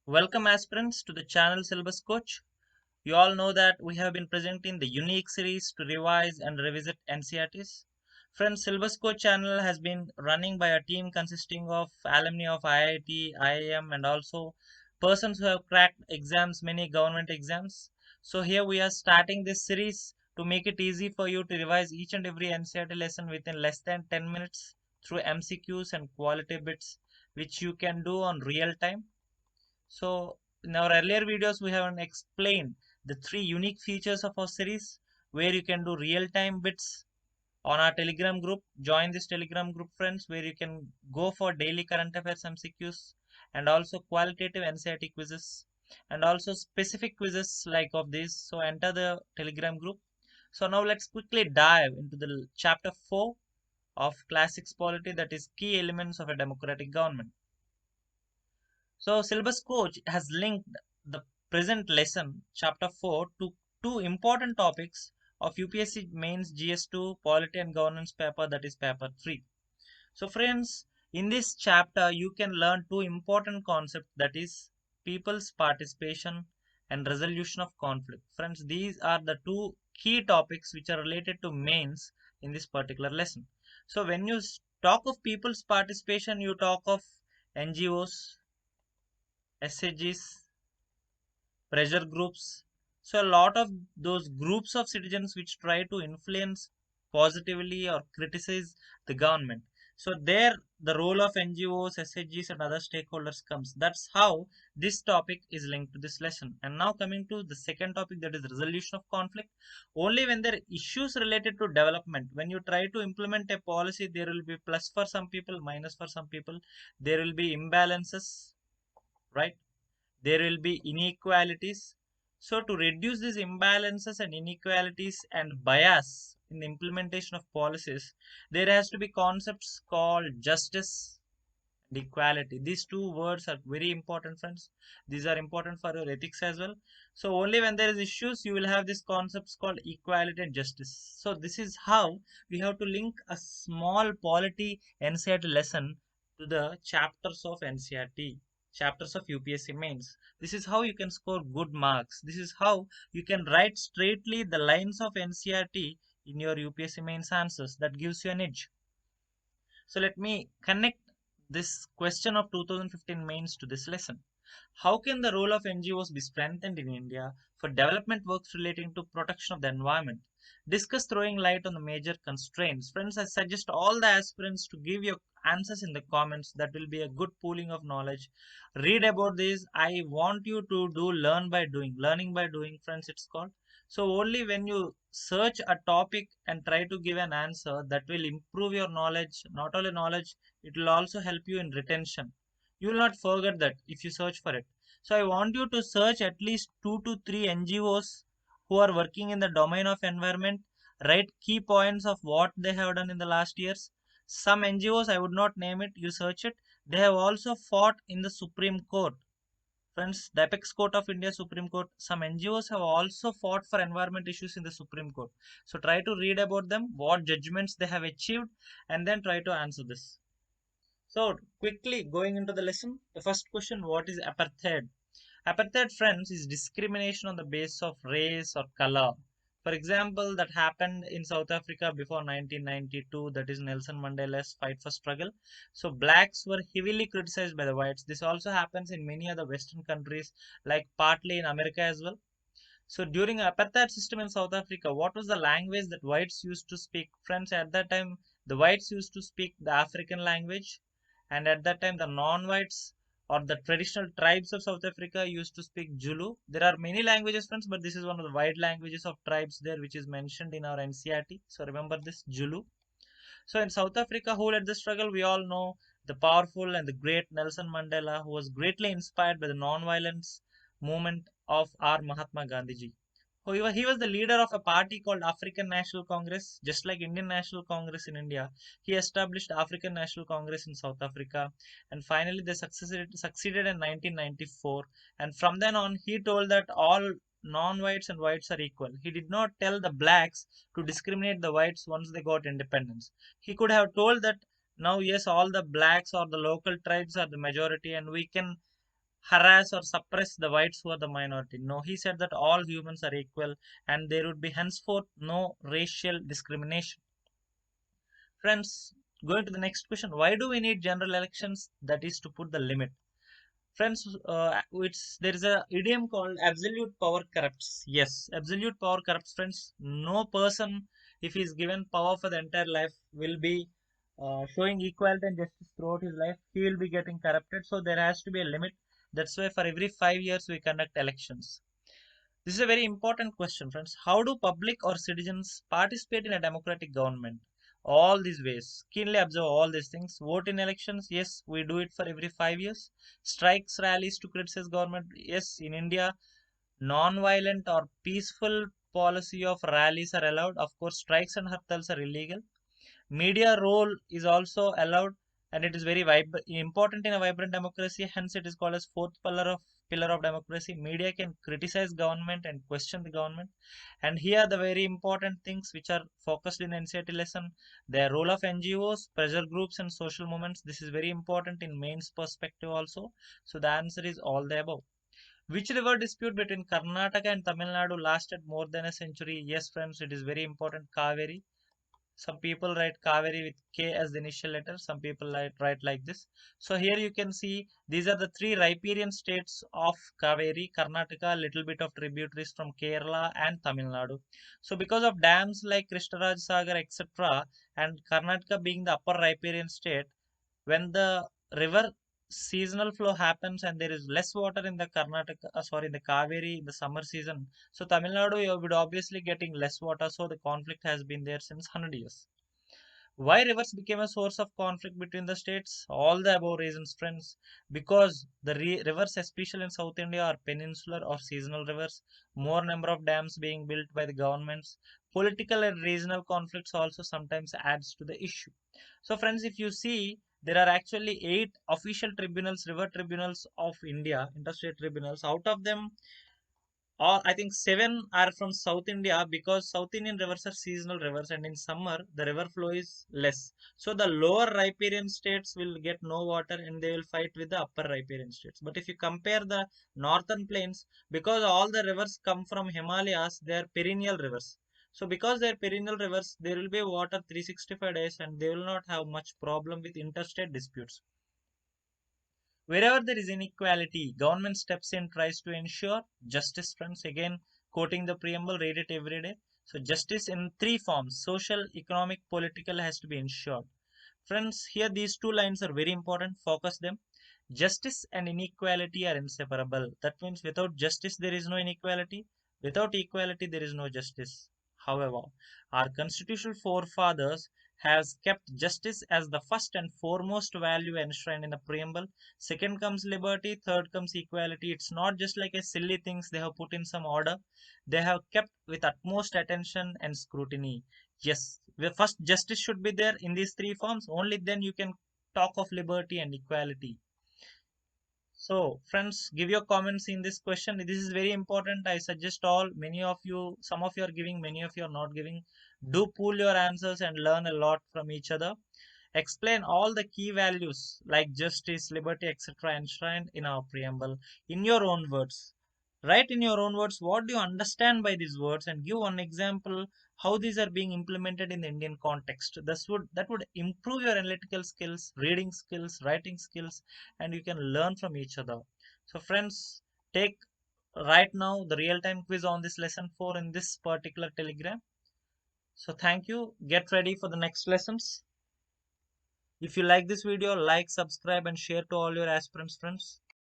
Welcome aspirants to the channel Syllabus Coach. You all know that we have been presenting the unique series to revise and revisit NCERTs. Friends, Syllabus Coach channel has been running by a team consisting of alumni of IIT, IIM and also persons who have cracked exams, many government exams. So here we are starting this series to make it easy for you to revise each and every NCERT lesson within less than 10 minutes through MCQs and quality bits which you can do on real time. So in our earlier videos, we have explained the three unique features of our series where you can do real-time bits on our Telegram group. Join this Telegram group, friends, where you can go for daily current affairs MCQs and also qualitative NCERT quizzes and also specific quizzes like of this. So enter the Telegram group. So now let's quickly dive into the chapter 4 of Classics Polity, that is key elements of a democratic government. So Syllabus Coach has linked the present lesson, chapter 4, to two important topics of UPSC Mains GS2 Polity and Governance paper, that is paper 3. So friends, in this chapter you can learn two important concepts, that is people's participation and resolution of conflict. Friends, these are the two key topics which are related to mains in this particular lesson. So when you talk of people's participation, you talk of NGOs, SHGs, pressure groups. So a lot of those groups of citizens which try to influence positively or criticize the government. So there the role of NGOs, SHGs and other stakeholders comes. That's how this topic is linked to this lesson. And now coming to the second topic, that is resolution of conflict. Only when there are issues related to development, when you try to implement a policy, there will be plus for some people, minus for some people. There will be imbalances, right? There will be inequalities. So to reduce these imbalances and inequalities and bias in the implementation of policies, there has to be concepts called justice and equality. These two words are very important, friends. These are important for your ethics as well. So only when there is issues, you will have these concepts called equality and justice. So this is how we have to link a small polity NCERT lesson to the chapters of NCERT, chapters of UPSC mains. This is how you can score good marks. This is how you can write straightly the lines of NCERT in your UPSC mains answers. That gives you an edge. So let me connect this question of 2015 mains to this lesson. How can the role of NGOs be strengthened in India for development works relating to protection of the environment? Discuss throwing light on the major constraints. Friends, I suggest all the aspirants to give your answers in the comments. That will be a good pooling of knowledge. Read about this. I want you to do learn by doing. Learning by doing, friends, it's called. So only when you search a topic and try to give an answer, that will improve your knowledge. Not only knowledge, it will also help you in retention. You will not forget that if you search for it. So I want you to search at least 2 to 3 NGOs who are working in the domain of environment. Write key points of what they have done in the last years. Some NGOs, I would not name it, you search it. They have also fought in the Supreme Court. Friends, the apex court of India, Supreme Court, some NGOs have also fought for environment issues in the Supreme Court. So try to read about them, what judgments they have achieved, and then try to answer this. So quickly going into the lesson, the first question, what is apartheid? Apartheid, friends, is discrimination on the basis of race or color. For example, that happened in South Africa before 1992, that is Nelson Mandela's fight for struggle. So blacks were heavily criticized by the whites. This also happens in many other Western countries, like partly in America as well. So during apartheid system in South Africa, what was the language that whites used to speak? Friends, at that time, the whites used to speak the African language, and at that time, the non-whites or the traditional tribes of South Africa used to speak Zulu. There are many languages, friends, but this is one of the wide languages of tribes there, which is mentioned in our NCERT. So remember this Zulu. So in South Africa, who led the struggle? We all know the powerful and the great Nelson Mandela, who was greatly inspired by the non-violence movement of our Mahatma Gandhiji. He was the leader of a party called African National Congress, just like Indian National Congress in India. He established African National Congress in South Africa, and finally they succeeded in 1994. And from then on, he told that all non-whites and whites are equal. He did not tell the blacks to discriminate the whites once they got independence. He could have told that now, yes, all the blacks or the local tribes are the majority, and we can harass or suppress the whites who are the minority. No, he said that all humans are equal and there would be henceforth no racial discrimination. Friends, going to the next question, why do we need general elections? That is to put the limit. Friends, there is a idiom called absolute power corrupts. Yes, absolute power corrupts, friends. No person, if he is given power for the entire life, will be showing equality and justice throughout his life. He will be getting corrupted. So there has to be a limit. That's why for every 5 years we conduct elections. This is a very important question, friends. How do public or citizens participate in a democratic government? All these ways. Keenly observe all these things. Vote in elections. Yes, we do it for every 5 years. Strikes, rallies to criticize government. Yes, in India, non-violent or peaceful policy of rallies are allowed. Of course, strikes and hartals are illegal. Media role is also allowed, and it is very important in a vibrant democracy. Hence, it is called as fourth pillar of democracy. Media can criticize government and question the government. And here the very important things which are focused in NCERT lesson: the role of NGOs, pressure groups, and social movements. This is very important in mains perspective also. So the answer is all the above. Which river dispute between Karnataka and Tamil Nadu lasted more than a century? Yes, friends, it is very important. Kaveri. Some people write Kaveri with K as the initial letter. Some people write like this. So here you can see these are the three riparian states of Kaveri, Karnataka, little bit of tributaries from Kerala and Tamil Nadu. So because of dams like Krishnaraj Sagar, etc., and Karnataka being the upper riparian state, when the river seasonal flow happens and there is less water in the in the Kaveri in the summer season, so Tamil Nadu you would obviously getting less water, so the conflict has been there since 100 years. Why rivers became a source of conflict between the states? All the above reasons, friends. Because the rivers, especially in South India, are peninsular or seasonal rivers. More number of dams being built by the governments. Political and regional conflicts also sometimes adds to the issue. So, friends, if you see, there are actually 8 official tribunals, river tribunals of India, interstate tribunals. Out of them, or I think 7 are from South India because South Indian rivers are seasonal rivers and in summer the river flow is less. So the lower riparian states will get no water and they will fight with the upper riparian states. But if you compare the northern plains, because all the rivers come from Himalayas, they are perennial rivers. So because they are perennial rivers, there will be water 365 days and they will not have much problem with interstate disputes. Wherever there is inequality, government steps in, tries to ensure justice. Friends, again, quoting the preamble, read it every day. So, justice in three forms: social, economic, political, has to be ensured. Friends, here these two lines are very important. Focus them. Justice and inequality are inseparable. That means without justice, there is no inequality. Without equality, there is no justice. However, our constitutional forefathers has kept justice as the first and foremost value enshrined in the preamble. Second comes liberty, third comes equality. It's not just like a silly things they have put in some order. They have kept with utmost attention and scrutiny. Yes, the first justice should be there in these three forms. Only then you can talk of liberty and equality. So, friends, give your comments in this question. This is very important. I suggest all, many of you, some of you are giving, many of you are not giving. Do pool your answers and learn a lot from each other. Explain all the key values like justice, liberty, etc. enshrined in our preamble in your own words. Write in your own words what do you understand by these words and give one example how these are being implemented in the Indian context. That would improve your analytical skills, reading skills, writing skills, and you can learn from each other. So friends, take right now the real-time quiz on this lesson 4 in this particular telegram. So thank you. Get ready for the next lessons. If you like this video, like, subscribe, and share to all your aspirants friends.